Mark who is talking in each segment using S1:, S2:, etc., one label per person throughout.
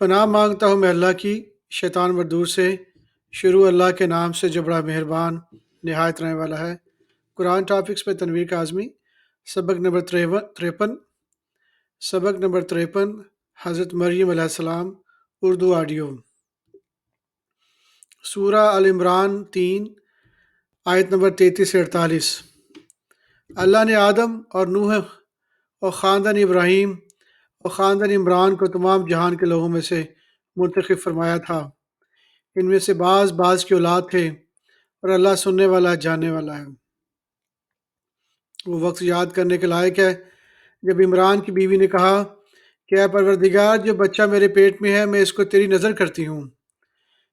S1: پناہ مانگتا ہوں میں اللہ کی شیطان مردود سے۔ شروع اللہ کے نام سے جو بڑا مہربان نہایت رحم والا ہے۔ قرآن ٹاپکس پہ تنویر کاظمی، سبق نمبر 53 سبق نمبر 53 حضرت مریم علیہ السلام، اردو آڈیو۔ سورہ ال عمران 3 آیت نمبر 33 سے 48۔ اللہ نے آدم اور نوح اور خاندان ابراہیم اور خاندان عمران کو تمام جہان کے لوگوں میں سے منتخب فرمایا تھا۔ ان میں سے بعض کی اولاد تھے، اور اللہ سننے والا جاننے والا ہے۔ وہ وقت یاد کرنے کے لائق ہے جب عمران کی بیوی نے کہا کہ اے پروردگار، جو بچہ میرے پیٹ میں ہے میں اس کو تیری نظر کرتی ہوں،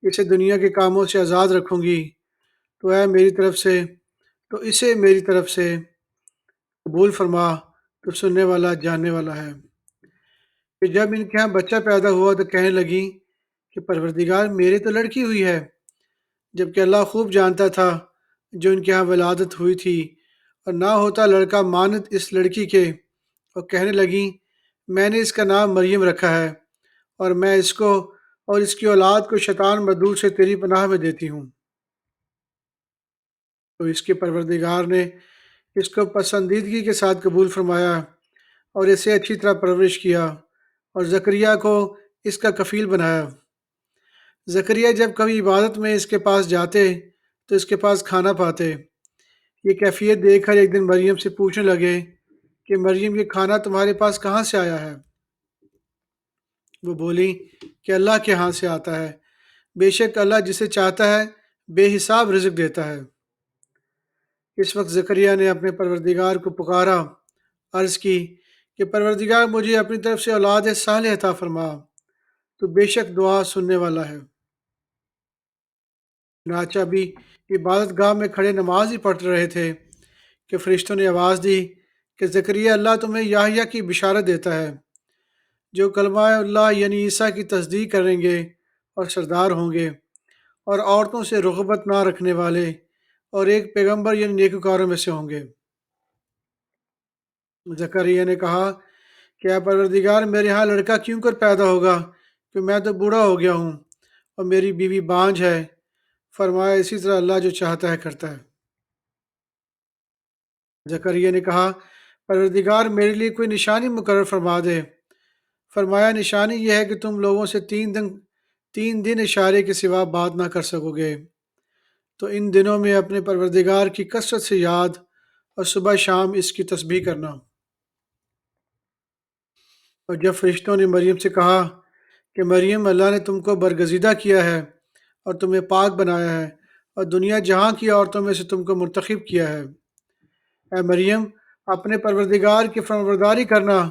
S1: اسے دنیا کے کاموں سے آزاد رکھوں گی، تو اسے میری طرف سے قبول فرما، تو سننے والا جاننے والا ہے۔ کہ جب ان کے ہاں بچہ پیدا ہوا تو کہنے لگی کہ پروردگار میرے تو لڑکی ہوئی ہے، جبکہ اللہ خوب جانتا تھا جو ان کے ہاں ولادت ہوئی تھی، اور نہ ہوتا لڑکا مانت اس لڑکی کے، اور کہنے لگیں میں نے اس کا نام مریم رکھا ہے، اور میں اس کو اور اس کی اولاد کو شیطان مردود سے تیری پناہ میں دیتی ہوں۔ تو اس کے پروردگار نے اس کو پسندیدگی کے ساتھ قبول فرمایا اور اسے اچھی طرح پرورش کیا، اور زکریا کو اس کا کفیل بنایا۔ زکریا جب کبھی عبادت میں اس کے پاس جاتے تو اس کے پاس کھانا پاتے۔ یہ کیفیت دیکھ کر ایک دن مریم سے پوچھنے لگے کہ مریم، یہ کھانا تمہارے پاس کہاں سے آیا ہے؟ وہ بولی کہ اللہ کے ہاں سے آتا ہے، بے شک اللہ جسے چاہتا ہے بے حساب رزق دیتا ہے۔ اس وقت زکریا نے اپنے پروردگار کو پکارا، عرض کی کہ پروردگار مجھے اپنی طرف سے اولاد صالح عطا فرما، تو بے شک دعا سننے والا ہے۔ چنانچہ بھی عبادت گاہ میں کھڑے نماز ہی پڑھ رہے تھے کہ فرشتوں نے آواز دی کہ زکریا، اللہ تمہیں یحییٰ کی بشارت دیتا ہے، جو کلمہ اللہ یعنی عیسیٰ کی تصدیق کریں گے اور سردار ہوں گے، اور عورتوں سے رغبت نہ رکھنے والے، اور ایک پیغمبر یعنی نیکوکاروں میں سے ہوں گے۔ زکریا نے کہا کہ اے پروردگار، میرے ہاں لڑکا کیوں کر پیدا ہوگا، کہ میں تو بوڑھا ہو گیا ہوں اور میری بیوی بانجھ ہے۔ فرمایا اسی طرح اللہ جو چاہتا ہے کرتا ہے۔ زکریا نے کہا پروردگار میرے لیے کوئی نشانی مقرر فرما دے۔ فرمایا نشانی یہ ہے کہ تم لوگوں سے 3 دن اشارے کے سوا بات نہ کر سکو گے، تو ان دنوں میں اپنے پروردگار کی کثرت سے یاد اور صبح شام اس کی تسبیح کرنا۔ اور جب فرشتوں نے مریم سے کہا کہ مریم، اللہ نے تم کو برگزیدہ کیا ہے اور تمہیں پاک بنایا ہے، اور دنیا جہاں کی عورتوں میں سے تم کو منتخب کیا ہے، اے مریم اپنے پروردگار کی فرمانبرداری کرنا،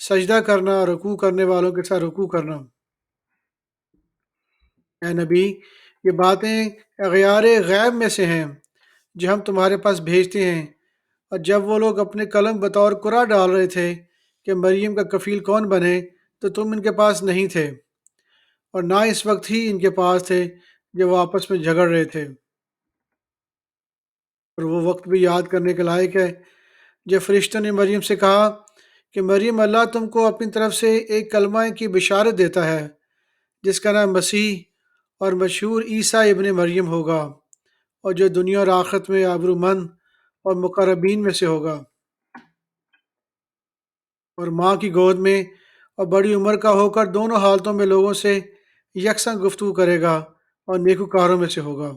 S1: سجدہ کرنا، رکوع کرنے والوں کے ساتھ رکوع کرنا۔ اے نبی، یہ باتیں اغیار غیب میں سے ہیں جو ہم تمہارے پاس بھیجتے ہیں۔ اور جب وہ لوگ اپنے قلم بطور قرعہ ڈال رہے تھے کہ مریم کا کفیل کون بنے، تو تم ان کے پاس نہیں تھے، اور نہ اس وقت ہی ان کے پاس تھے جب وہ آپس میں جھگڑ رہے تھے۔ اور وہ وقت بھی یاد کرنے کے لائق ہے جب فرشتوں نے مریم سے کہا کہ مریم، اللہ تم کو اپنی طرف سے ایک کلمہ کی بشارت دیتا ہے جس کا نام مسیح اور مشہور عیسیٰ ابن مریم ہوگا، اور جو دنیا اور آخرت میں آبرومند اور مقربین میں سے ہوگا، اور ماں کی گود میں اور بڑی عمر کا ہو کر دونوں حالتوں میں لوگوں سے یکساں گفتگو کرے گا اور نیکوکاروں میں سے ہوگا۔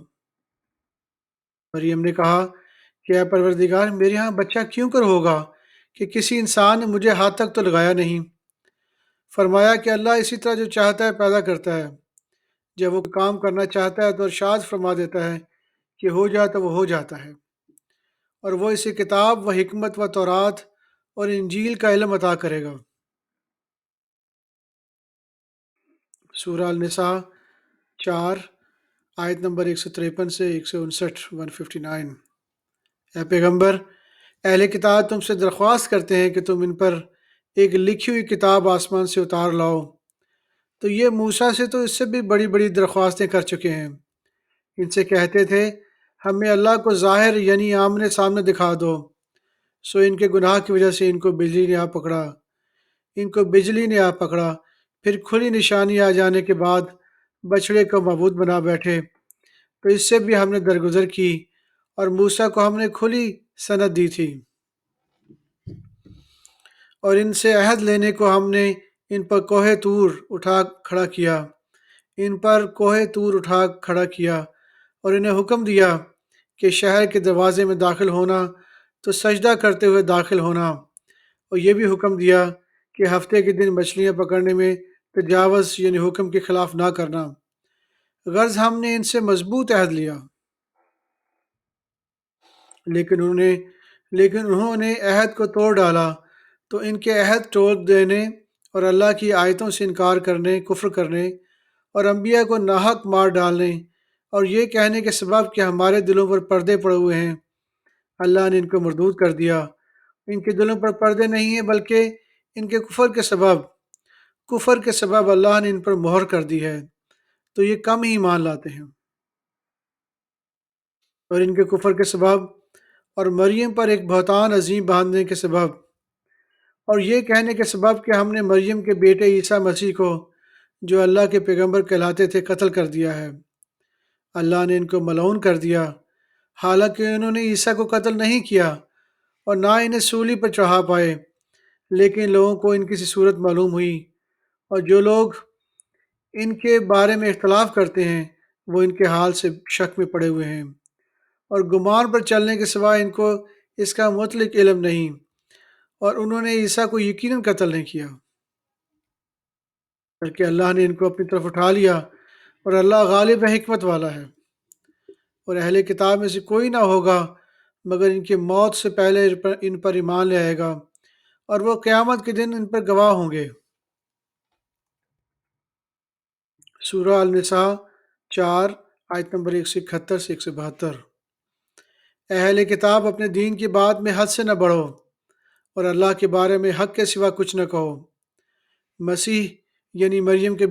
S1: مریم نے کہا کہ اے پروردگار، میرے ہاں بچہ کیوں کر ہوگا کہ کسی انسان نے مجھے ہاتھ تک تو لگایا نہیں۔ فرمایا کہ اللہ اسی طرح جو چاہتا ہے پیدا کرتا ہے، جب وہ کام کرنا چاہتا ہے تو ارشاد فرما دیتا ہے کہ ہو جا تو وہ ہو جاتا ہے، اور وہ اسے کتاب و حکمت و تورات اور انجیل کا علم عطا کرے گا۔ سورہ النساء 4 آیت نمبر 153 سے 159 159۔ اے پیغمبر، اہل کتاب تم سے درخواست کرتے ہیں کہ تم ان پر ایک لکھی ہوئی کتاب آسمان سے اتار لاؤ، تو یہ موسیٰ سے تو اس سے بھی بڑی بڑی درخواستیں کر چکے ہیں۔ ان سے کہتے تھے ہمیں اللہ کو ظاہر یعنی آمنے سامنے دکھا دو، سو ان کے گناہ کی وجہ سے ان کو بجلی نے آ پکڑا، پھر کھلی نشانی آ جانے کے بعد بچڑے کو معبود بنا بیٹھے، تو اس سے بھی ہم نے درگزر کی، اور موسیٰ کو ہم نے کھلی سند دی تھی، اور ان سے عہد لینے کو ہم نے ان پر کوہ طور اٹھا کھڑا کیا اور انہیں حکم دیا کہ شہر کے دروازے میں داخل ہونا تو سجدہ کرتے ہوئے داخل ہونا، اور یہ بھی حکم دیا کہ ہفتے کے دن مچھلیاں پکڑنے میں تجاوز یعنی حکم کے خلاف نہ کرنا۔ غرض ہم نے ان سے مضبوط عہد لیا، لیکن انہوں نے عہد کو توڑ ڈالا، تو ان کے عہد توڑ دینے اور اللہ کی آیتوں سے انکار کرنے، کفر کرنے اور انبیاء کو ناحق مار ڈالنے اور یہ کہنے کے سبب کہ ہمارے دلوں پر پردے پڑے ہوئے ہیں، اللہ نے ان کو مردود کر دیا۔ ان کے دلوں پر پردے نہیں ہیں، بلکہ ان کے کفر کے سبب اللہ نے ان پر مہر کر دی ہے، تو یہ کم ہی ایمان لاتے ہیں۔ اور ان کے کفر کے سبب اور مریم پر ایک بہتان عظیم باندھنے کے سبب اور یہ کہنے کے سبب کہ ہم نے مریم کے بیٹے عیسیٰ مسیح کو جو اللہ کے پیغمبر کہلاتے تھے قتل کر دیا ہے، اللہ نے ان کو ملعون کر دیا، حالانکہ انہوں نے عیسیٰ کو قتل نہیں کیا اور نہ انہیں سولی پر چڑھا پائے، لیکن لوگوں کو ان کی سی صورت معلوم ہوئی، اور جو لوگ ان کے بارے میں اختلاف کرتے ہیں وہ ان کے حال سے شک میں پڑے ہوئے ہیں، اور گمان پر چلنے کے سوا ان کو اس کا مطلق علم نہیں، اور انہوں نے عیسیٰ کو یقیناً قتل نہیں کیا، بلکہ اللہ نے ان کو اپنی طرف اٹھا لیا، اور اللہ غالب حکمت والا ہے۔ اور اہل کتاب میں سے کوئی نہ ہوگا مگر ان کی موت سے پہلے ان پر ایمان لے آئے گا، اور وہ قیامت کے دن ان پر گواہ ہوں گے۔ سورہ النساء 4 آیت نمبر 171 سے 172۔ اہل کتاب اپنے دین کی بات میں حد سے نہ بڑھو، اور اللہ کے بارے میں حق کے سوا کچھ نہ کہو۔ مسیح یعنی مریم کے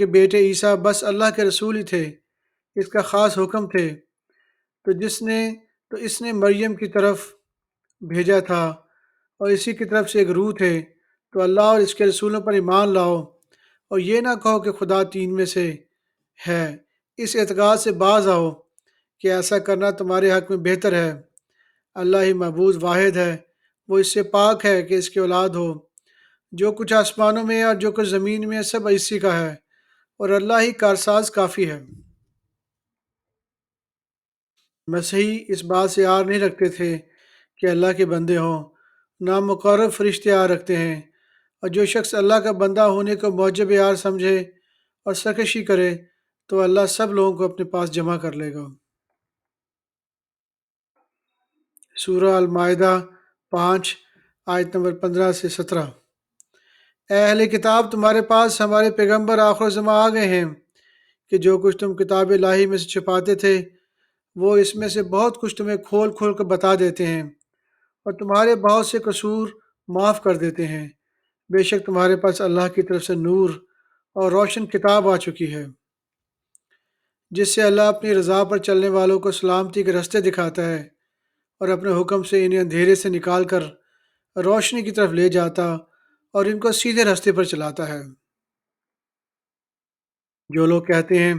S1: بیٹے عیسیٰ بس اللہ کے رسول ہی تھے، اس کا خاص حکم تھے، تو اس نے مریم کی طرف بھیجا تھا، اور اسی کی طرف سے ایک روح تھے، تو اللہ اور اس کے رسولوں پر ایمان لاؤ، اور یہ نہ کہو کہ خدا تین میں سے ہے، اس اعتقاد سے باز آؤ کہ ایسا کرنا تمہارے حق میں بہتر ہے۔ اللہ ہی معبود واحد ہے، وہ اس سے پاک ہے کہ اس کی اولاد ہو۔ جو کچھ آسمانوں میں ہے اور جو کچھ زمین میں ہے سب اسی کا ہے، اور اللہ ہی کارساز کافی ہے۔ مسیحی اس بات سے آر نہیں رکھتے تھے کہ اللہ کے بندے ہوں، نہ مقرب فرشتے آر رکھتے ہیں، اور جو شخص اللہ کا بندہ ہونے کو موجب آر سمجھے اور سرکشی کرے تو اللہ سب لوگوں کو اپنے پاس جمع کر لے گا۔ سورہ المائدہ 5 آیت نمبر 15 سے 17۔ اے اہل کتاب، تمہارے پاس ہمارے پیغمبر آخر الزماں آ گئے ہیں کہ جو کچھ تم کتاب الہی میں سے چھپاتے تھے وہ اس میں سے بہت کچھ تمہیں کھول کھول کر بتا دیتے ہیں، اور تمہارے بہت سے قصور معاف کر دیتے ہیں۔ بے شک تمہارے پاس اللہ کی طرف سے نور اور روشن کتاب آ چکی ہے، جس سے اللہ اپنی رضا پر چلنے والوں کو سلامتی کے رستے دکھاتا ہے، اور اپنے حکم سے انہیں اندھیرے سے نکال کر روشنی کی طرف لے جاتا اور ان کو سیدھے راستے پر چلاتا ہے۔ جو لوگ کہتے ہیں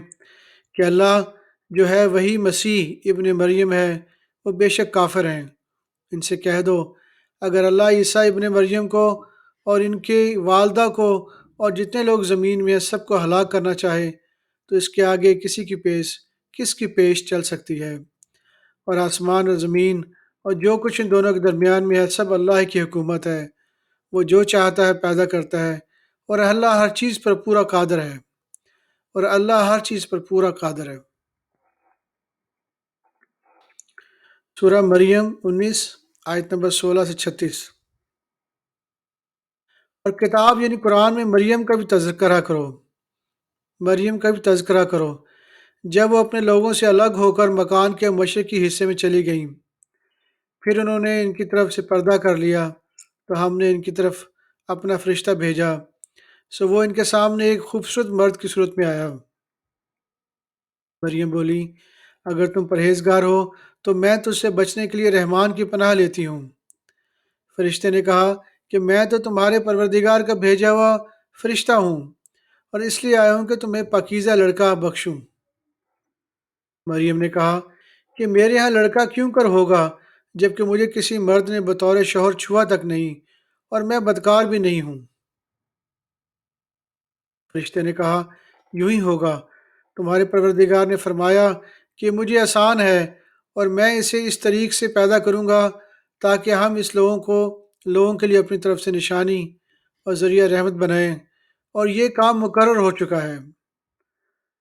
S1: کہ اللہ جو ہے وہی مسیح ابن مریم ہے، وہ بے شک کافر ہیں۔ ان سے کہہ دو، اگر اللہ عیسیٰ ابن مریم کو اور ان کی والدہ کو اور جتنے لوگ زمین میں ہیں سب کو ہلاک کرنا چاہے تو اس کے آگے کس کی پیش چل سکتی ہے؟ اور آسمان اور زمین اور جو کچھ ان دونوں کے درمیان میں ہے سب اللہ کی حکومت ہے، وہ جو چاہتا ہے پیدا کرتا ہے، اور اللہ ہر چیز پر پورا قادر ہے۔ سورہ مریم 19 آیت نمبر 16 سے 36۔ اور کتاب یعنی قرآن میں مریم کا بھی تذکرہ کرو جب وہ اپنے لوگوں سے الگ ہو کر مکان کے مشرقی حصے میں چلی گئیں، پھر انہوں نے ان کی طرف سے پردہ کر لیا تو ہم نے ان کی طرف اپنا فرشتہ بھیجا، سو وہ ان کے سامنے ایک خوبصورت مرد کی صورت میں آیا۔ مریم بولی، اگر تم پرہیزگار ہو تو میں تجھ سے بچنے کے لیے رحمان کی پناہ لیتی ہوں۔ فرشتے نے کہا کہ میں تو تمہارے پروردگار کا بھیجا ہوا فرشتہ ہوں، اور اس لیے آیا ہوں کہ تمہیں پاکیزہ لڑکا بخشوں۔ مریم نے کہا کہ میرے ہاں لڑکا کیوں کر ہوگا، جبکہ مجھے کسی مرد نے بطور شوہر چھوا تک نہیں، اور میں بدکار بھی نہیں ہوں۔ فرشتے نے کہا یوں ہی ہوگا، تمہارے پروردگار نے فرمایا کہ مجھے آسان ہے، اور میں اسے اس طریق سے پیدا کروں گا تاکہ ہم اس لوگوں کے لیے اپنی طرف سے نشانی اور ذریعہ رحمت بنائیں، اور یہ کام مقرر ہو چکا ہے۔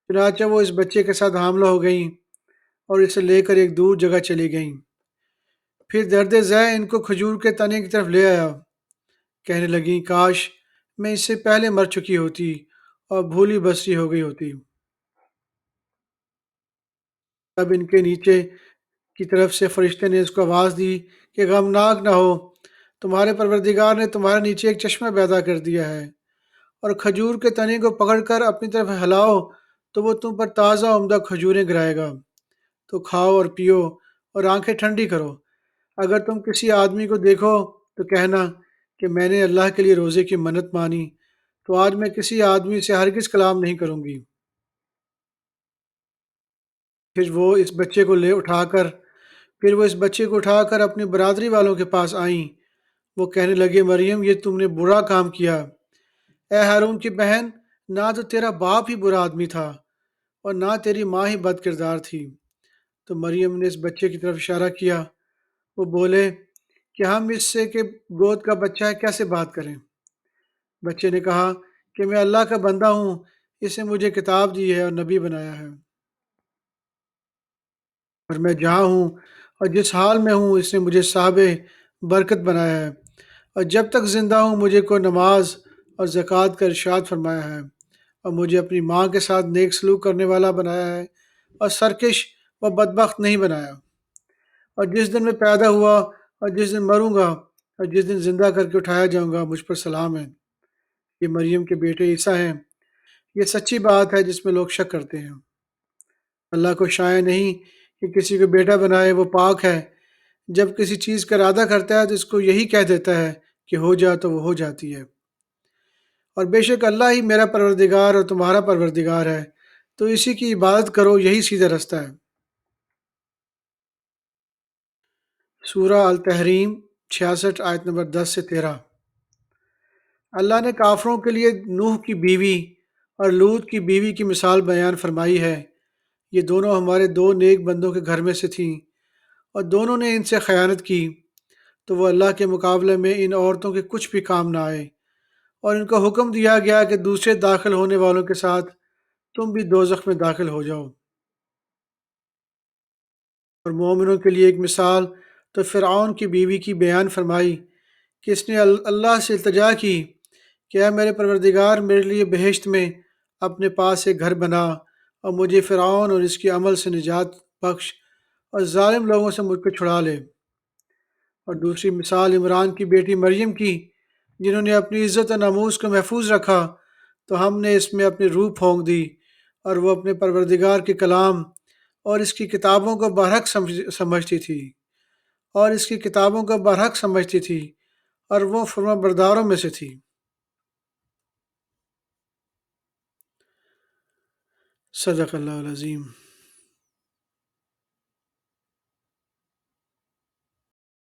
S1: چنانچہ وہ اس بچے کے ساتھ حاملہ ہو گئیں اور اسے لے کر ایک دور جگہ چلی گئیں۔ پھر درد ذہ ان کو کھجور کے تنے کی طرف لے آیا، کہنے لگیں کاش میں اس سے پہلے مر چکی ہوتی اور بھولی بسری ہو گئی ہوتی۔ تب ان کے نیچے کی طرف سے فرشتے نے اس کو آواز دی کہ غمناک نہ ہو، تمہارے پروردگار نے تمہارے نیچے ایک چشمہ پیدا کر دیا ہے، اور کھجور کے تنے کو پکڑ کر اپنی طرف ہلاؤ تو وہ تم پر تازہ عمدہ کھجوریں گرائے گا، تو کھاؤ اور پیو اور آنکھیں ٹھنڈی کرو۔ اگر تم کسی آدمی کو دیکھو تو کہنا کہ میں نے اللہ کے لیے روزے کی منت مانی، تو آج میں کسی آدمی سے ہرگز کلام نہیں کروں گی۔ پھر وہ اس بچے کو اٹھا کر اپنی برادری والوں کے پاس آئیں۔ وہ کہنے لگے مریم یہ تم نے برا کام کیا، اے ہارون کی بہن، نہ تو تیرا باپ ہی برا آدمی تھا اور نہ تیری ماں ہی بد کردار تھی۔ تو مریم نے اس بچے کی طرف اشارہ کیا۔ وہ بولے کہ ہم اس سے کہ گود کا بچہ ہے کیسے بات کریں؟ بچے نے کہا کہ میں اللہ کا بندہ ہوں، اس نے مجھے کتاب دی ہے اور نبی بنایا ہے، اور میں جہاں ہوں اور جس حال میں ہوں اس نے مجھے صاحب برکت بنایا ہے، اور جب تک زندہ ہوں مجھے کو نماز اور زکوٰۃ کا ارشاد فرمایا ہے، اور مجھے اپنی ماں کے ساتھ نیک سلوک کرنے والا بنایا ہے، اور سرکش و بدبخت نہیں بنایا۔ اور جس دن میں پیدا ہوا اور جس دن مروں گا اور جس دن زندہ کر کے اٹھایا جاؤں گا مجھ پر سلام ہے۔ یہ مریم کے بیٹے عیسیٰ ہیں۔ یہ سچی بات ہے جس میں لوگ شک کرتے ہیں۔ اللہ کو شائع نہیں کہ کسی کو بیٹا بنائے، وہ پاک ہے۔ جب کسی چیز کا ارادہ کرتا ہے تو اس کو یہی کہہ دیتا ہے کہ ہو جا تو وہ ہو جاتی ہے۔ اور بے شک اللہ ہی میرا پروردگار اور تمہارا پروردگار ہے، تو اسی کی عبادت کرو، یہی سیدھا رستہ ہے۔ سورہ التحریم 66 آیت نمبر 10 سے 13۔ اللہ نے کافروں کے لیے نوح کی بیوی اور لوط کی بیوی کی مثال بیان فرمائی ہے۔ یہ دونوں ہمارے دو نیک بندوں کے گھر میں سے تھیں، اور دونوں نے ان سے خیانت کی، تو وہ اللہ کے مقابلے میں ان عورتوں کے کچھ بھی کام نہ آئے، اور ان کو حکم دیا گیا کہ دوسرے داخل ہونے والوں کے ساتھ تم بھی دوزخ میں داخل ہو جاؤ۔ اور مومنوں کے لیے ایک مثال تو فرعون کی بیوی کی بیان فرمائی کہ اس نے اللہ سے التجا کی کہ اے میرے پروردگار میرے لیے بہشت میں اپنے پاس ایک گھر بنا، اور مجھے فرعون اور اس کے عمل سے نجات بخش، اور ظالم لوگوں سے مجھ کو چھڑا لے۔ اور دوسری مثال عمران کی بیٹی مریم کی، جنہوں نے اپنی عزت و ناموس کو محفوظ رکھا، تو ہم نے اس میں اپنی روح پھونک دی، اور وہ اپنے پروردگار کے کلام اور اس کی کتابوں کو برحق سمجھتی تھی اور وہ فرما برداروں میں سے تھی۔ صدق اللہ العظیم۔